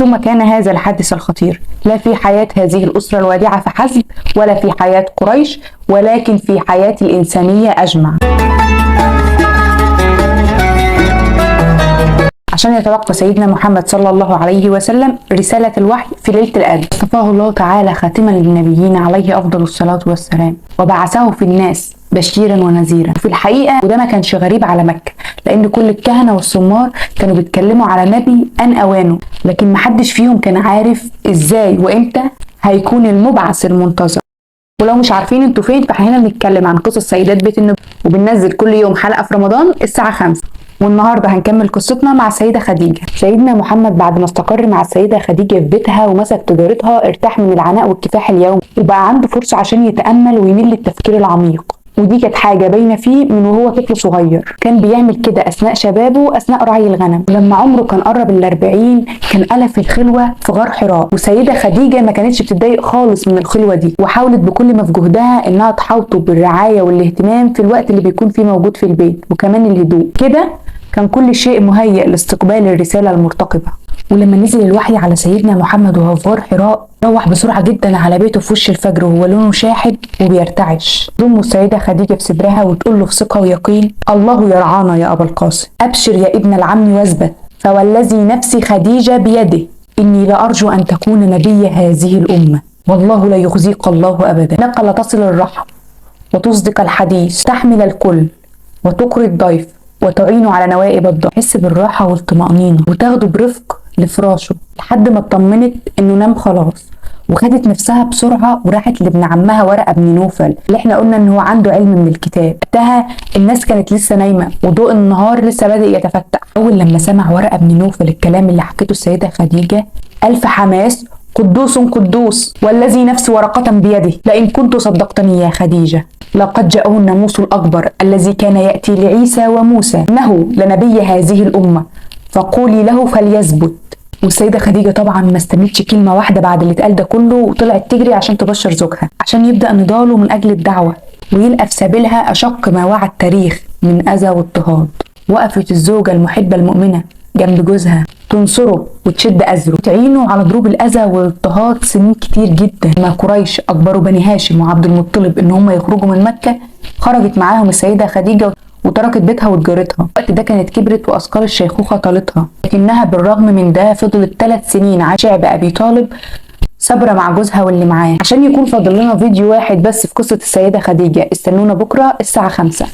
ثم كان هذا الحادث الخطير لا في حياة هذه الأسرة الوادعة فحسب، ولا في حياة قريش، ولكن في حياة الإنسانية أجمع. عشان يتلقى سيدنا محمد صلى الله عليه وسلم رسالة الوحي في ليلة القدر، اصطفاه الله تعالى خاتما للنبيين عليه أفضل الصلاة والسلام، وبعثه في الناس بشيرا ونذيرا. في الحقيقة وده ما كانش غريب على مكة، لأن كل الكهنة والسمار كانوا بيتكلموا على نبي أن أوانه، لكن محدش فيهم كان عارف إزاي وإمتى هيكون المبعث المنتظر. ولو مش عارفين انتوا فين، فاحنا هنا بنتكلم عن قصص سيدات بيت النبي، وبننزل كل يوم حلقة في رمضان الساعة 5. والنهارده هنكمل قصتنا مع السيدة خديجة. سيدنا محمد بعد ما استقر مع السيدة خديجة في بيتها ومسك تجارتها، ارتاح من العناء والكفاح اليومي، وبقى عنده فرصة عشان يتأمل ويميل للتفكير العميق. ودي كانت حاجة باينة فيه من وهو طفل صغير، كان بيعمل كده أثناء شبابه أثناء رعي الغنم. ولما عمره كان قرب ال40 كان ألف الخلوة في غار حراء، والسيدة خديجة ما كانتش بتتضايق خالص من الخلوة دي، وحاولت بكل ما في جهدها إنها تحاوطه بالرعاية والاهتمام في الوقت اللي بيكون فيه موجود في البيت، وكمان الهدوء. كده كان كل شيء مهيئ لاستقبال الرسالة المرتقبة. ولما نزل الوحي على سيدنا محمد وهو في غار حراء، روح بسرعة جدا على بيته في وش الفجر وهو لونه شاحب وبيرتعش. تضم السيدة خديجة في صدرها وتقول له في ثقة ويقين: الله يرعانا يا أبا القاسم، أبشر يا ابن العم واثبت، فوالذي نفسي خديجة بيده إني لأرجو أن تكون نبي هذه الأمة، والله لا يخزيك الله أبدا، إنك لتصل الرحم وتصدق الحديث، تحمل الكل وتقري الضيف وتعينه على نوائب الضر. تحس بالراحة والطمأنينة وتاخده برفق لفراشه لحد ما اطمنت انه نام خلاص، وخدت نفسها بسرعة وراحت لابن عمها ورقة بن نوفل اللي احنا قلنا ان هو عنده علم من الكتاب. وقتها الناس كانت لسه نايمة وضوء النهار لسه بادئ يتفتح. اول لما سمع ورقة بن نوفل الكلام اللي حكته السيدة خديجة، ألف حماس: قدوس قدوس والذي نفس ورقة بيده، لئن كنت صدقتني يا خديجة لقد جاءه الناموس الأكبر الذي كان يأتي لعيسى وموسى، إنه لنبي هذه الأمة، فقولي له فليثبت. والسيدة خديجة طبعا ما استنتش كلمة واحدة بعد اللي اتقال ده كله، وطلعت تجري عشان تبشر زوجها عشان يبدأ نضاله من أجل الدعوة ويلقى في سبيلها أشق ما وعى التاريخ من أذى واضطهاد. وقفت الزوجة المحبة المؤمنة جنب جوزها تنصره وتشد أزره وتعينه على ضروب الأذى والاضطهاد سنين كتير جدا. ما قريش أجبروا بني هاشم وعبد المطلب إن هم يخرجوا من مكة، خرجت معاهم السيدة خديجة وتركت بيتها وتجارتها. الوقت ده كانت كبرت وأثقال الشيخوخة طالتها، لكنها بالرغم من ده فضلت 3 سنين على شعب أبي طالب صبرة مع جوزها واللي معاه. عشان يكون فاضل لنا فيديو واحد بس في قصة السيدة خديجة، استنونا بكرة الساعة 5.